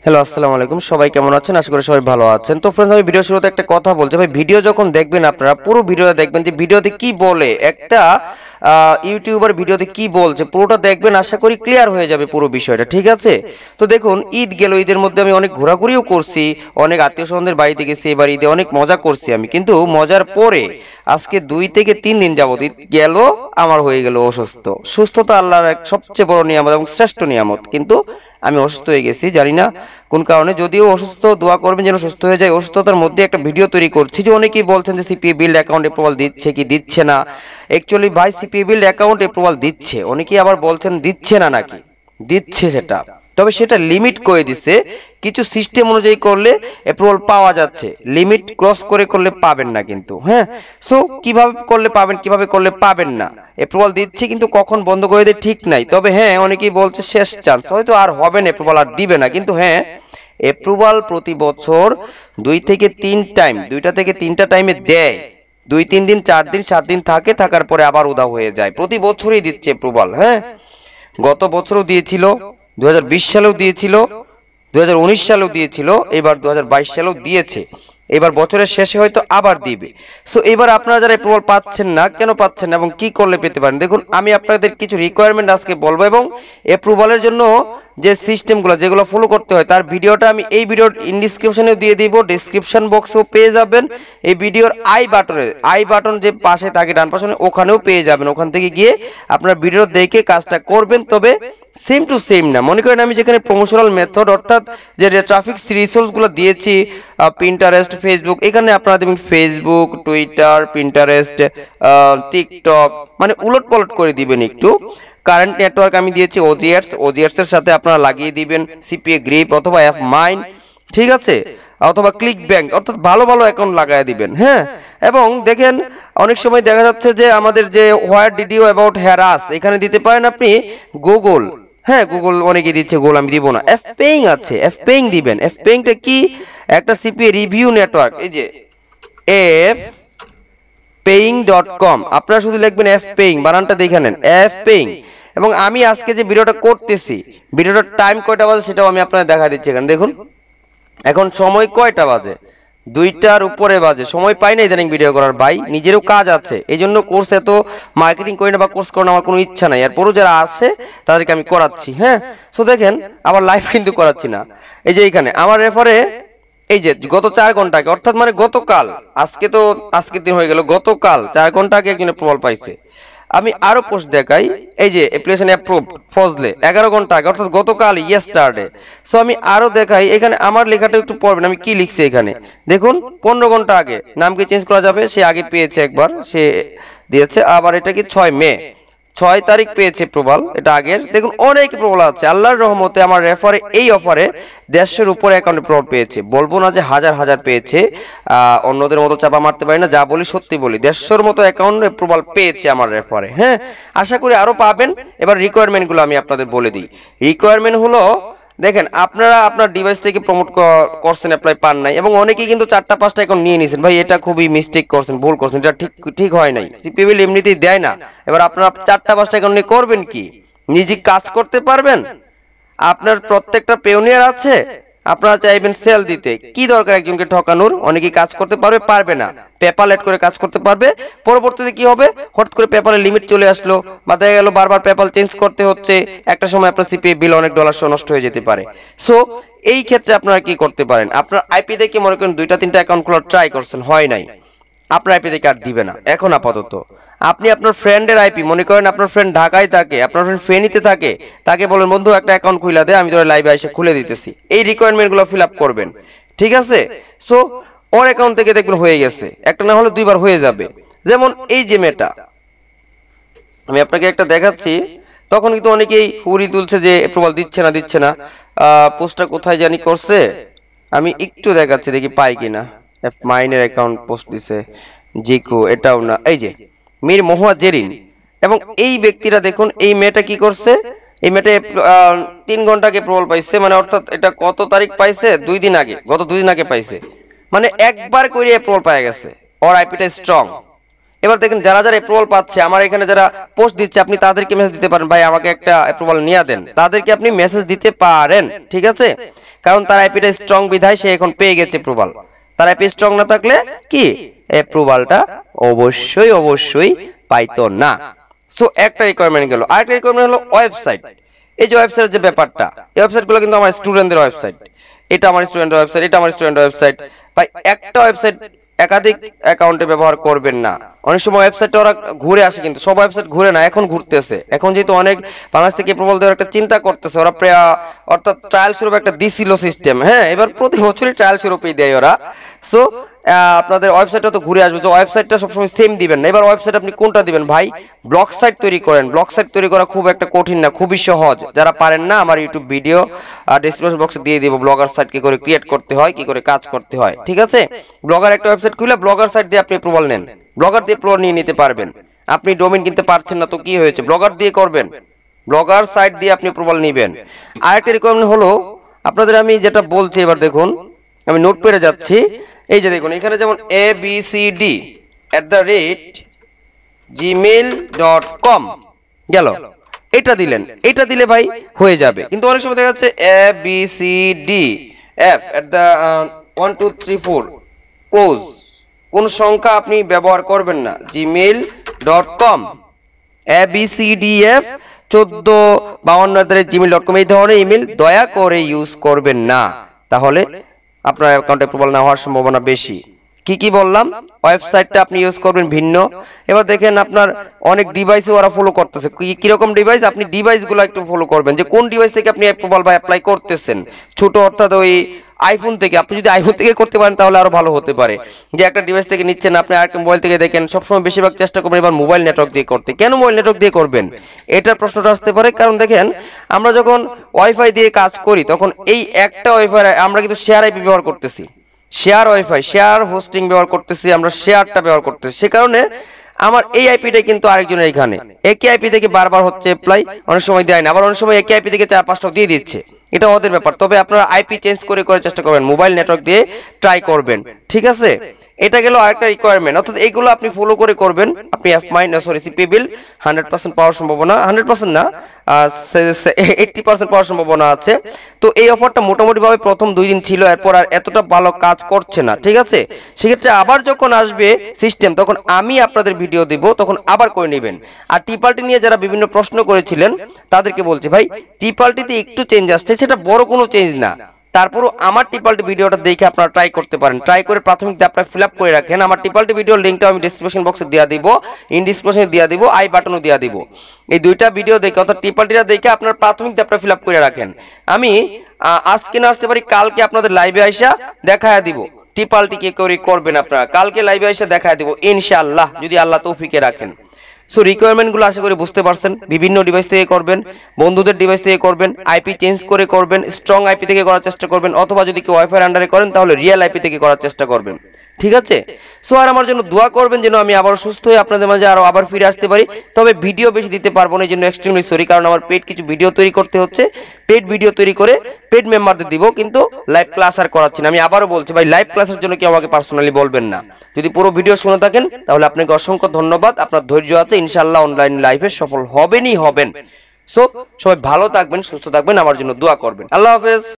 Hello আসসালামু আলাইকুম, সবাই কেমন আছেন? আশা করি সবাই ভালো আছেন। তো फ्रेंड्स, আমি ভিডিও শুরুতে একটা কথা বলছি ভাই, ভিডিও যখন দেখবেন আপনারা পুরো ভিডিওটা দেখবেন যে ভিডিওতে কি বলে একটা ইউটিউবার ভিডিওতে কি বলছে পুরোটা দেখবেন, আশা করি ক্লিয়ার হয়ে যাবে পুরো বিষয়টা, ঠিক আছে? তো দেখুন, ঈদ গেল, ঈদের মধ্যে আমি অনেক ঘোরাঘুরিও করছি, অনেক আত্মীয় স্বজনদের বাড়িতে গেছি, এবার ঈদে অনেক মজা করছি আমি, কিন্তু মজার পরে আজকে 2 থেকে 3 দিন যাবত ঈদ গেল, আমার হয়ে গেল অসুস্থ। সুস্থতা আল্লাহর এক সবচেয়ে বড় নিয়ামত এবং শ্রেষ্ঠ নিয়ামত, কিন্তু আমি অসুস্থ হয়ে গেছি, জানি না কোন কারণে। যদিও অসুস্থ, দোয়া করবেন যেন সুস্থ হয়ে যায়। অসুস্থতার মধ্যে একটা ভিডিও তৈরি করছি, যে অনেকেই বলছেন যে সিপিএ বিল্ড অ্যাকাউন্ট অ্যাপ্রুভাল দিচ্ছে কি দিচ্ছে না। অ্যাকচুয়ালি ভাই, সিপিএ বিল্ড অ্যাকাউন্ট অ্যাপ্রুভাল দিচ্ছে, অনেকেই আবার বলছেন দিচ্ছে না, নাকি দিচ্ছে সেটা, তবে সেটা লিমিট করে দিচ্ছে। কিছু সিস্টেম অনুযায়ী করলে অ্যাপ্রুভাল পাওয়া যাচ্ছে, লিমিট ক্রস করে করলে পাবেন না কিন্তু। হ্যাঁ, সো কিভাবে করলে পাবেন, কিভাবে করলে পাবেন না, অ্যাপ্রুভাল দিচ্ছে কিন্তু কখন বন্ধ করে দেয় ঠিক নাই। তবে হ্যাঁ, অনেকেই বলছে শেষ চান্স, হয়তো আর হবে না, অ্যাপ্রুভাল আর দিবে না, কিন্তু হ্যাঁ, অ্যাপ্রুভাল প্রতি বছর 2 থেকে 3 টাইম, 2টা থেকে 3টা টাইমে দেয়। 2-3 দিন, 4 দিন, 7 দিন থাকে, থাকার পরে আবার উধাও হয়ে যায়। প্রতি বছরই দিচ্ছে অ্যাপ্রুভাল। হ্যাঁ, গত বছরও দিয়েছিল, 2020 সালেও দিয়েছিল, 2019 সালেও দিয়েছিল, এবার 2022 সালেও দিয়েছে, এবার বছরের শেষে হয়তো আবার দিবে। সো এবার আপনারা যারা অ্যাপ্রুভাল পাচ্ছেন না, কেন পাচ্ছেন না এবং কি করলে পেতে পারেন, দেখুন আমি আপনাদের কিছু রিকোয়ারমেন্ট আজকে বলবো, এবং অ্যাপ্রুভালের জন্য যে সিস্টেমগুলো যেগুলো ফলো করতে হয় তার ভিডিওটা আমি এই ভিডিওর ডেসক্রিপশনেও দিয়ে দিব, ডেসক্রিপশন বক্সেও পেয়ে যাবেন। এই ভিডিওর আই বাটন যে পাশে থাকে ডান পাশে, ওখানেও পেয়ে যাবেন। ওখান থেকে গিয়ে আপনার ভিডিও দেখে কাজটা করবেন, তবে সেম টু সেম না। মনে করেন আমি যেখানে প্রমোশনাল মেথড, অর্থাৎ যে ট্রাফিক রিসোর্সগুলো দিয়েছি, পিন্টারেস্ট, ফেসবুক, এখানে আপনারা দেবেন ফেসবুক, টুইটার, পিন্টারেস্ট, টিকটক, মানে উলট পালট করে দিবেন একটু। কারেন্ট নেটওয়ার্ক আমি দিয়েছি ওজিএস এর সাথে আপনারা লাগিয়ে দিবেন সিপিএ গ্রিপ অথবা এফ মাইন, ঠিক আছে, অথবা ক্লিক ব্যাংক, অর্থাৎ ভালো ভালো অ্যাকাউন্ট লাগায় দিবেন। হ্যাঁ, এবং দেখেন অনেক সময় দেখা যাচ্ছে যে আমাদের যে where did you about harass, এখানে দিতে পারেন আপনি গুগল। হ্যাঁ, গুগল অনেকে দিচ্ছে, গুগল আমি দিব না। এফ পেইং আছে, এফ পেইং দিবেন। এফ পেইংটা কি? একটা সিপিএ রিভিউ নেটওয়ার্ক, এই যে এফ paying.com, আপনারা শুধু লিখবেন এফ পেইং, বানানটা দেখে নেন, এফ পেইং। এবং আমি আজকে যে ভিডিওটা করতেছি, ভিডিওটার টাইম কয়টা বাজে সেটাও আমি আপনাদের দেখা দিচ্ছি। এখানে দেখুন, এখন সময় কয়টা বাজে, 2টার উপরে বাজে। সময় পাই না ইদানিং ভিডিও করার ভাই, নিজেরও কাজ আছে, এই জন্য কোর্স এত মার্কেটিং করি না বা কোর্স করানো আমার কোনো ইচ্ছা নাই। এরপরও যারা আছে তাদেরকে আমি করাচ্ছি। হ্যাঁ, সো দেখেন আবার লাইভ কিন্তু করাচ্ছি না। এই যে এখানে আমার রেফারে, এই যে গত 4 ঘন্টা আগে, অর্থাৎ মানে গতকাল, আজকে দিন হয়ে গেল, গতকাল 4 ঘন্টা আগে একজন প্রবল পাইছে। আমি আরো পোস্ট দেখাই, এই যে অ্যাপ্লিকেশন অ্যাপ্রুভড ফজলে 11 ঘন্টা আগে, অর্থাৎ গতকাল ইয়েস্টারডে। সো আমি আরো দেখাই, এখানে আমার লেখাটা একটু পড়বেন, আমি কি লিখছি এখানে দেখুন। 15 ঘন্টা আগে, নাম কি চেঞ্জ করা যাবে, সে আগে পেয়েছে একবার, সে দিয়েছে। আবার এটা কি 6 মে, 6 তারিখ পেয়েছে প্রবাল, এটা আগের। দেখুন অনেক প্রবাল আছে, আল্লাহর রহমতে আমার রেফারে এই অফারে 150-এর উপরে অ্যাকাউন্টে প্রবাল পেয়েছে। বলবো না যে হাজার হাজার পেয়েছে, অন্যদের মতো চাপা মারতে পারি না, যা বলি সত্যি বলি, 150-এর মতো অ্যাকাউন্টে প্রবাল পেয়েছে আমার রেফারে। হ্যাঁ, আশা করি আরো পাবেন। এবার রিকোয়ারমেন্টগুলো আমি আপনাদের বলে দিই। রিকোয়ারমেন্ট হলো, দেখেন আপনারা আপনার ডিভাইস থেকে প্রমোট করছেন, অ্যাপ্লাই পান নাই, এবং অনেকেই কিন্তু 4টা-5টা অ্যাকাউন্ট নিয়ে নিয়েছেন। ভাই এটা খুবই মিস্টেক করছেন, ভুল করছেন, এটা ঠিক হয় নাই। সিপিএবিল এমনিতেই দেয় না। এবার আপনারা 4টা-5টা অ্যাকাউন্ট নিয়ে করবেন কি? নিজে কাজ করতে পারবেন? আপনার প্রত্যেকটা পেওনিয়ার আছে, আপনারা চাইবেন সেল দিতে, কি দরকার একজনকে ঠকানোর? অনেকেই কাজ করতে পারবে না, পেপাল এড করে কাজ করতে পারবে। পরবর্তীতে কি হবে, হঠাৎ করে পেপালের লিমিট চলে আসলো, বা দেখা গেল বারবার পেপাল চেঞ্জ করতে হচ্ছে, একটা সময় আপনার সিপিএ বিল অনেক ডলার সহ নষ্ট হয়ে যেতে পারে। সো এই ক্ষেত্রে আপনারা কি করতে পারেন, আপনার আইপি থেকে মনে করেন 2টা-3টা অ্যাকাউন্ট খোলার ট্রাই করছেন, হয় নাই, আপনার আইপি থেকে আর দিবে না এখন আপাতত। আপনি আপনার ফ্রেন্ডের আইপি, মনে করেন আপনার ফ্রেন্ড ঢাকায় থাকে, আপনার ফ্রেন্ড ফেনীতে থাকে, তাকে বলেন বন্ধু একটা অ্যাকাউন্ট খুলে দে, আমি তোর লাইভে এসে খুলে দিতেছি। এই রিকোয়ারমেন্টগুলো ফিল আপ করবেন, ঠিক আছে? সো ওর অ্যাকাউন্ট থেকে দেখবেন হয়ে গেছে, একটা না হলে 2বার হয়ে যাবে। যেমন এই যে মেটা, আমি আপনাকে একটা দেখাচ্ছি, তখন কিন্তু অনেকেই হুড়ি তুলছে যে অ্যাপ্রুভাল দিচ্ছে না। পোস্টটা কোথায় জানি করছে, আমি একটু দেখাচ্ছি, দেখি পাই কিনা। এফ মাইনের অ্যাকাউন্ট পোস্ট দিছে, জিকো, এটাও না, এই যে মীর মহুয়া জেরিন। এবং এই ব্যক্তিরা দেখুন, এই মেয়েটা কি করছে, এই মেয়েটা 3 ঘন্টা আগে প্রবল পাইছে, মানে অর্থাৎ এটা কত তারিখ পাইছে, 2 দিন আগে, গত 2 দিন আগে পাইছে, মানে একবার করে প্রবল পায় গেছে। ওর আইপিটা স্ট্রং, এবার দেখেন যারা যারা অ্যাপ্রুভাল পাচ্ছে, আমার এখানে যারা পোস্ট দিচ্ছে, আপনি তাদেরকে মেসেজ দিতে পারেন, ভাই আমাকে একটা অ্যাপ্রুভাল নিয়ে দেন, তাদেরকে আপনি মেসেজ দিতে পারেন, ঠিক আছে? কারণ তার আইপিটা স্ট্রং বিধায় সে এখন পেয়ে গেছে অ্যাপ্রুভাল। তার আইপি স্ট্রং না থাকলে কি অ্যাপ্রুভালটা অবশ্যই অবশ্যই পাইতো না। সো একটা রিকোয়ারমেন্ট গেল। আরেকটা রিকোয়ারমেন্ট হলো ওয়েবসাইট। এই যে ওয়েবসাইটের যে ব্যাপারটা, এই ওয়েবসাইটগুলো কিন্তু আমার স্টুডেন্টদের ওয়েবসাইট, এটা আমার স্টুডেন্টের ওয়েবসাইট, এটা আমার স্টুডেন্টের ওয়েবসাইট। ভাই একটা ওয়েবসাইট একাধিক অ্যাকাউন্টে ব্যবহার করবেন না। অনেক সময় ওয়েবসাইটে ওরা ঘুরে আসে, কিন্তু সব ওয়েবসাইট ঘুরে না, এখন ঘুরতেছে। এখন যেহেতু অনেক বাংলাদেশ থেকে প্রবল দেওয়ার একটা চিন্তা করতেছে ওরা, অর্থাৎ ট্রায়াল স্বরূপ একটা দিছিল সিস্টেম, হ্যাঁ, এবার প্রতি বছরই ট্রায়াল স্বরূপই দেয় ওরা। সো আপনাদের ওয়েবসাইটটা তো ঘুরে আসবে, যে ওয়েবসাইটটা সবসময় সেম দিবেন না। এবার ওয়েবসাইট আপনি কোনটা দিবেন ভাই? ব্লগ সাইট তৈরি করেন। ব্লগ সাইট তৈরি করা খুব একটা কঠিন না, খুবই সহজ। যারা পারেন না, আমার ইউটিউব ভিডিও ডেসক্রিপশন বক্সে দিয়ে দিব, ব্লগার সাইট কি করে ক্রিয়েট করতে হয়, কি করে কাজ করতে হয়, ঠিক আছে? ব্লগার একটা ওয়েবসাইট খুলে ব্লগার সাইট দিয়ে আপনি অ্যাপ্রুভাল নেন, ব্লগার দিয়ে অ্যাপ্রুভাল নিয়ে নিতে পারবেন। আপনি ডোমেইন কিনতে পারছেন না তো কি হয়েছে, ব্লগার দিয়ে করবেন, ব্লগার সাইট দিয়ে আপনি অ্যাপ্রুভাল নেবেন। আরেকটা রিকোয়ারমেন্ট হলো আপনাদের, আমি যেটা বলছি এবার দেখুন, আমি নোট পেরে যাচ্ছি। এই যে দেখুন এখানে যেমন abcd@gmail.com গেল, এটা দিলেন, এটা দিলে ভাই হয়ে যাবে। কিন্তু অনেক সময় দেখা যাচ্ছে abcdf@1 2 3 4 ক্লোজ, কোন সংখ্যা আপনি ব্যবহার করবেন না, gmail.com abcdf1452@gmail.com এই ধরনের ইমেল দয়া করে ইউজ করবেন না, তাহলে আপনার অ্যাকাউন্টে অ্যাপ্রুভাল না হওয়ার সম্ভাবনা বেশি। কি কি বললাম? ওয়েবসাইটটা আপনি ইউজ করবেন ভিন্ন। এবার দেখেন আপনার অনেক ডিভাইসও ওরা ফলো করতেছে। কি রকম ডিভাইস? আপনি ডিভাইসগুলো একটু ফলো করবেন, যে কোন ডিভাইস থেকে আপনি অ্যাপ্রুভাল বা অ্যাপ্লাই করতেছেন। ছোট অর্থাৎ ওই আইফোন থেকে, আপনি যদি আইফোন থেকে করতে পারেন তাহলে আরো ভালো হতে পারে। যে একটা ডিভাইস থেকে নিচ্ছেন, আপনি আরেকটা মোবাইল থেকে দেখেন, সবসময় বেশিরভাগ চেষ্টা করবেন এবার মোবাইল নেটওয়ার্ক দিয়ে করতে। কেন মোবাইল নেটওয়ার্ক দিয়ে করবেন, এটার প্রশ্নটা আসতে পারে। কারণ দেখেন আমরা যখন ওয়াইফাই দিয়ে কাজ করি তখন এই একটা ওয়াইফাই আমরা কিন্তু শেয়ার আইপি ব্যবহার করতেছি, শেয়ার ওয়াইফাই, শেয়ার হোস্টিং ব্যবহার করতেছি, আমরা শেয়ারটা ব্যবহার করতেছি। সে কারণে আমার এই আইপিটা কিন্তু আরেকজনের এখানে, একই আইপি থেকে বারবার হচ্ছে অ্যাপ্লাই, অনেক সময় দেয় না, আবার অনেক সময় একই আইপি থেকে 4-5টাও দিয়ে দিচ্ছে, এটা ওদের ব্যাপার। তবে আপনারা আইপি চেঞ্জ করে করে চেষ্টা করবেন, মোবাইল নেটওয়ার্ক দিয়ে ট্রাই করবেন, ঠিক আছে? এটা গেল আরেকটা রিকোয়ারমেন্ট, অর্থাৎ এইগুলো আপনি ফলো করে করবেন। আপনি CPABuild 100% পাওয়ার সম্ভাবনা, 100% না, 80% পাওয়ার সম্ভাবনা আছে। তো এই অফারটা মোটামুটি ভাবে প্রথম 2 দিন ছিল, এরপর আর এতটা ভালো কাজ করছে না, ঠিক আছে? সেক্ষেত্রে আবার যখন আসবে সিস্টেম তখন আমি আপনাদের ভিডিও দিব, তখন আবার করে নেবেন। আর টিপাল্টি নিয়ে যারা বিভিন্ন প্রশ্ন করেছিলেন তাদেরকে বলছি, ভাই টিপাল্টিতে একটু চেঞ্জ আসছে, সেটা বড় কোনো চেঞ্জ না। তারপরও আমার টিপাল্টি ভিডিওটা দেখে আপনারা ট্রাই করতে পারেন, ট্রাই করে প্রাথমিক ধাপটা ফিল আপ করে রাখেন। আমার টিপাল্টি ভিডিওর লিঙ্কটা আমি ডেসক্রিপশন বক্সে দিয়ে দিব, ইন ডেসক্রিপশনে দিয়ে দিব, আই বাটনও দিয়ে দিব। এই দুইটা ভিডিও দেখে অর্থাৎ টিপাল্টিটা দেখে আপনার প্রাথমিক ধাপটা ফিল আপ করে রাখেন। আমি আজকে না আসতে পারি, কালকে আপনাদের লাইভে আইসা দেখায়া দিব টিপাল্টি কে করে করবেন আপনারা, কালকে লাইভে আইসা দেখায়া দিব ইনশাআল্লাহ, যদি আল্লাহ তৌফিকে রাখেন। সো রিকোয়ারমেন্টগুলো আশা করি বুঝতে পারছেন। বিভিন্ন ডিভাইস থেকে করবেন, বন্ধুদের ডিভাইস থেকে করবেন, আইপি চেঞ্জ করে করবেন, স্ট্রং আইপি থেকে করার চেষ্টা করবেন, অথবা যদি কেউ ওয়াইফাই আন্ডারে করেন তাহলে রিয়েল আইপি থেকে করার চেষ্টা করবেন, ঠিক আছে? সো আর আমার জন্য দোয়া করবেন যেন আমি আবার সুস্থ হয়ে আপনাদের মাঝে আবার ফিরে আসতে পারি। তবে ভিডিও বেশি দিতে পারবো না, এই জন্য এক্সট্রিমলি সরি, কারণ আমার পেড কিছু ভিডিও তৈরি করতে হচ্ছে, পেড ভিডিও তৈরি করে পেড মেম্বারদের দিব, কিন্তু লাইভ ক্লাস আর করাচ্ছি না। আমি আবারও বলছি ভাই, লাইভ ক্লাসের জন্য কি আমাকে পার্সোনালি বলবেন না। যদি পুরো ভিডিও শুনে থাকেন তাহলে আপনাকে অসংখ্য ধন্যবাদ, আপনার ধৈর্য আছে, ইনশাআল্লাহ অনলাইন লাইভে সফল হবেনই হবেন। সো সবাই ভালো থাকবেন, সুস্থ থাকবেন, আমার জন্য দোয়া করবেন। আল্লাহ হাফেজ।